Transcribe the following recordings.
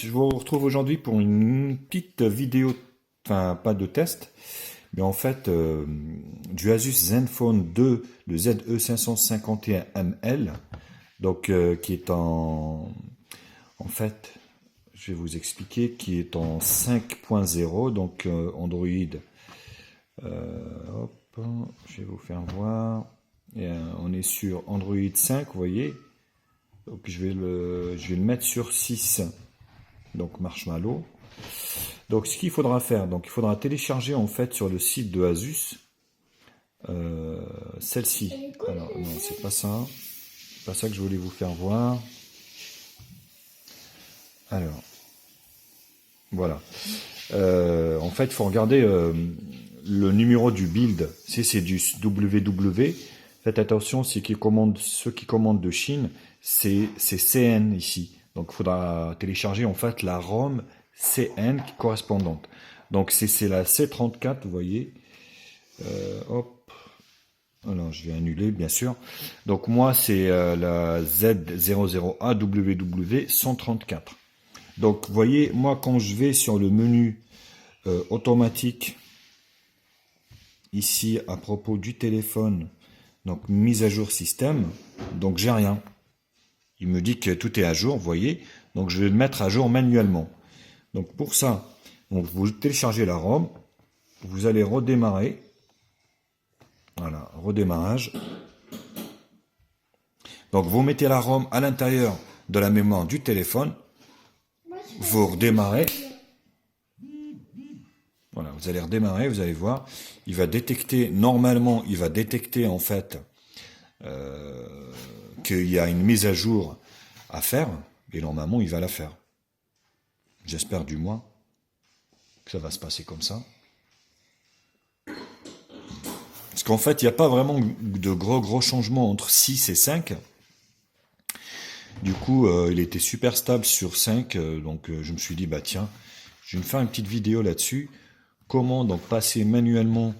je vous retrouve aujourd'hui pour une petite vidéo, enfin pas de test, mais en fait du Asus Zenfone 2, le ZE551ML, donc qui est en fait, je vais vous expliquer, qui est en 5.0, donc Android. Hop, je vais vous faire voir. Et, on est sur Android 5, vous voyez. Donc je vais le mettre sur 6. Donc Marshmallow. Donc ce qu'il faudra faire, donc il faudra télécharger en fait sur le site de Asus celle-ci. Alors non, c'est pas ça. C'est pas ça que je voulais vous faire voir. Alors voilà. En fait, il faut regarder le numéro du build. Si c'est du WW, faites attention, ceux qui commandent de Chine, c'est CN ici. Donc il faudra télécharger en fait la ROM CN correspondante. Donc c'est la C34, vous voyez. Hop. Alors je vais annuler bien sûr. Donc moi c'est la Z00AWW134. Donc vous voyez, moi quand je vais sur le menu automatique ici à propos du téléphone, donc mise à jour système, donc j'ai rien. Il me dit que tout est à jour, vous voyez. Donc je vais le mettre à jour manuellement. Donc pour ça, donc vous téléchargez la ROM, vous allez redémarrer. Voilà, redémarrage. Donc vous mettez la ROM à l'intérieur de la mémoire du téléphone. Vous redémarrez. Voilà, vous allez redémarrer, vous allez voir. Il va détecter, normalement, il va détecter en fait qu'il y a une mise à jour à faire. Et normalement, il va la faire. J'espère du moins que ça va se passer comme ça. Parce qu'en fait, il n'y a pas vraiment de gros changements entre 6 et 5. Du coup, il était super stable sur 5. Donc, je me suis dit, bah tiens, je vais me faire une petite vidéo là-dessus. Comment donc passer manuellement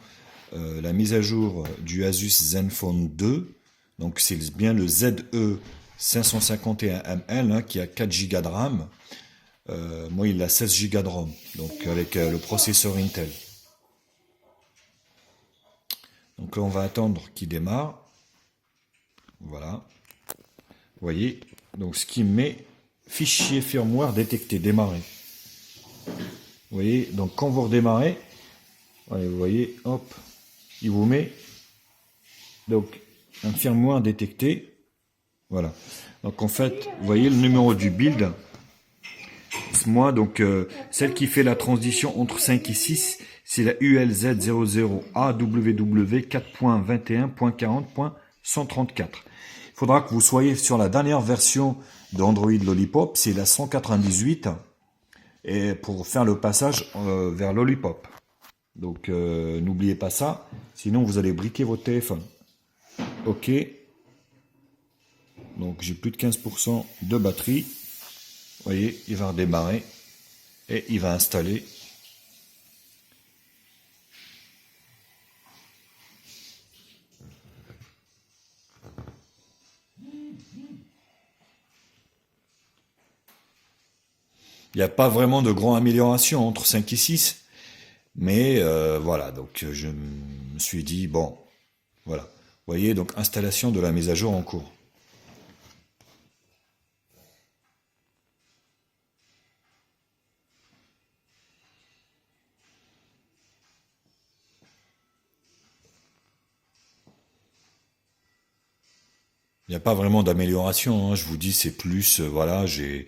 la mise à jour du Asus Zenfone 2. Donc, c'est bien le ZE551ML hein, qui a 4 Go de RAM. Moi, il a 16 Go de ROM. Donc, avec le processeur Intel. Donc là, on va attendre qu'il démarre. Voilà. Vous voyez, donc ce qui met fichier firmware détecté, démarrer. Vous voyez, donc quand vous redémarrez, vous voyez, hop, il vous met donc un firmware détecté. Voilà. Donc en fait, vous voyez le numéro du build. Moi, donc celle qui fait la transition entre 5 et 6, c'est la ULZ00AWW 4.21.40.134. Il faudra que vous soyez sur la dernière version d'Android Lollipop, c'est la 198, et pour faire le passage vers Lollipop. Donc n'oubliez pas ça, sinon vous allez briquer votre téléphone. Ok. Donc j'ai plus de 15% de batterie. Vous voyez, il va redémarrer et il va installer. Il n'y a pas vraiment de grande amélioration entre 5 et 6. Mais voilà, donc je me suis dit, bon, voilà. Vous voyez, donc installation de la mise à jour en cours. Il n'y a pas vraiment d'amélioration, hein, je vous dis, c'est plus, voilà, j'ai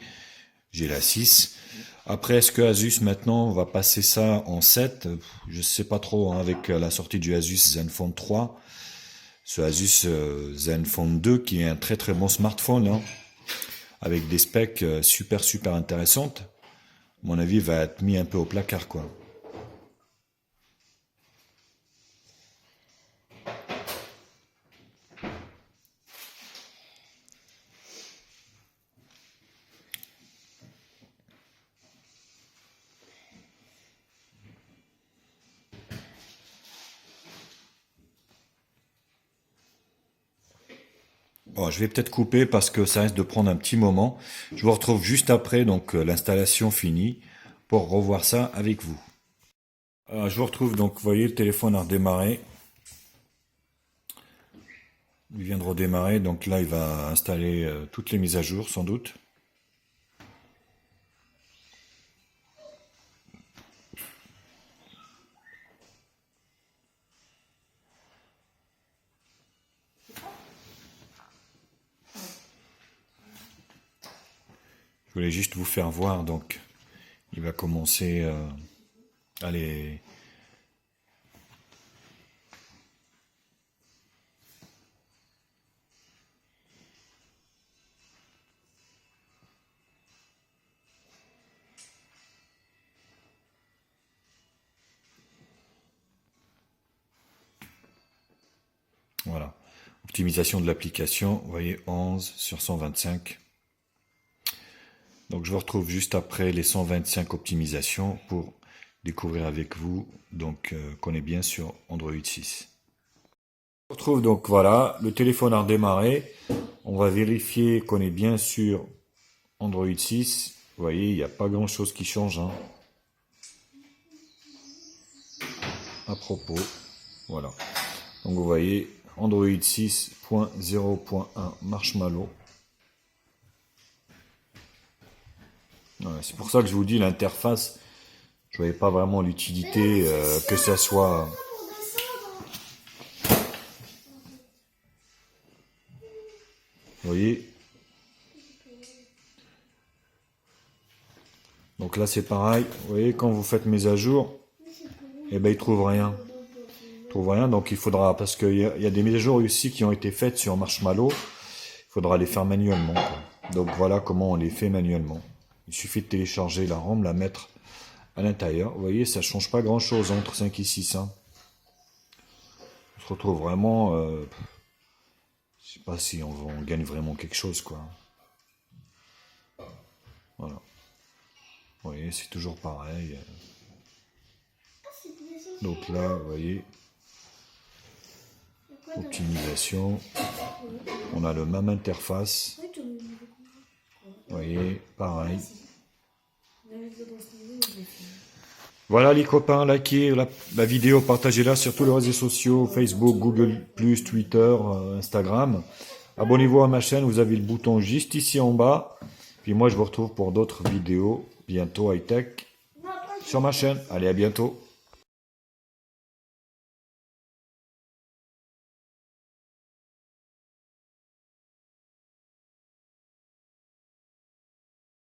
la 6. Après, est-ce que Asus maintenant va passer ça en 7? Je ne sais pas trop, hein, avec la sortie du Asus Zenfone 3, ce Asus Zenfone 2 qui est un très bon smartphone, hein, avec des specs super intéressantes. À mon avis, va être mis un peu au placard, quoi. Bon, je vais peut-être couper parce que ça risque de prendre un petit moment. Je vous retrouve juste après, donc l'installation finie, pour revoir ça avec vous. Je vous retrouve donc, vous voyez, le téléphone a redémarré. Il vient de redémarrer, donc là il va installer toutes les mises à jour sans doute. Je voulais juste vous faire voir, donc il va commencer à les... Voilà. Optimisation de l'application, vous voyez 11 sur 125. Donc je vous retrouve juste après les 125 optimisations pour découvrir avec vous donc qu'on est bien sur Android 6. On retrouve donc voilà, le téléphone a redémarré. On va vérifier qu'on est bien sur Android 6. Vous voyez, il n'y a pas grand chose qui change. Hein. À propos, voilà. Donc vous voyez, Android 6.0.1 Marshmallow. Voilà, c'est pour ça que je vous dis l'interface, je voyais pas vraiment l'utilité que ça soit. Vous voyez. Donc là c'est pareil. Vous voyez quand vous faites mise à jour, eh ben il trouve rien. Il trouve rien, donc il faudra parce qu'il y a des mises à jour ici qui ont été faites sur Marshmallow. Il faudra les faire manuellement. Quoi. Donc voilà comment on les fait manuellement. Il suffit de télécharger la ROM, la mettre à l'intérieur. Vous voyez, ça change pas grand chose entre 5 et 6. Hein. On se retrouve vraiment... je sais pas si on gagne vraiment quelque chose, quoi. Voilà. Vous voyez, c'est toujours pareil. Donc là, vous voyez, optimisation. On a le même interface. Vous voyez, pareil. Voilà les copains, likez la vidéo, partagez-la sur tous les réseaux sociaux, Facebook, Google+, Twitter, Instagram. Abonnez-vous à ma chaîne, vous avez le bouton juste ici en bas. Puis moi je vous retrouve pour d'autres vidéos, bientôt high-tech, sur ma chaîne. Allez, à bientôt.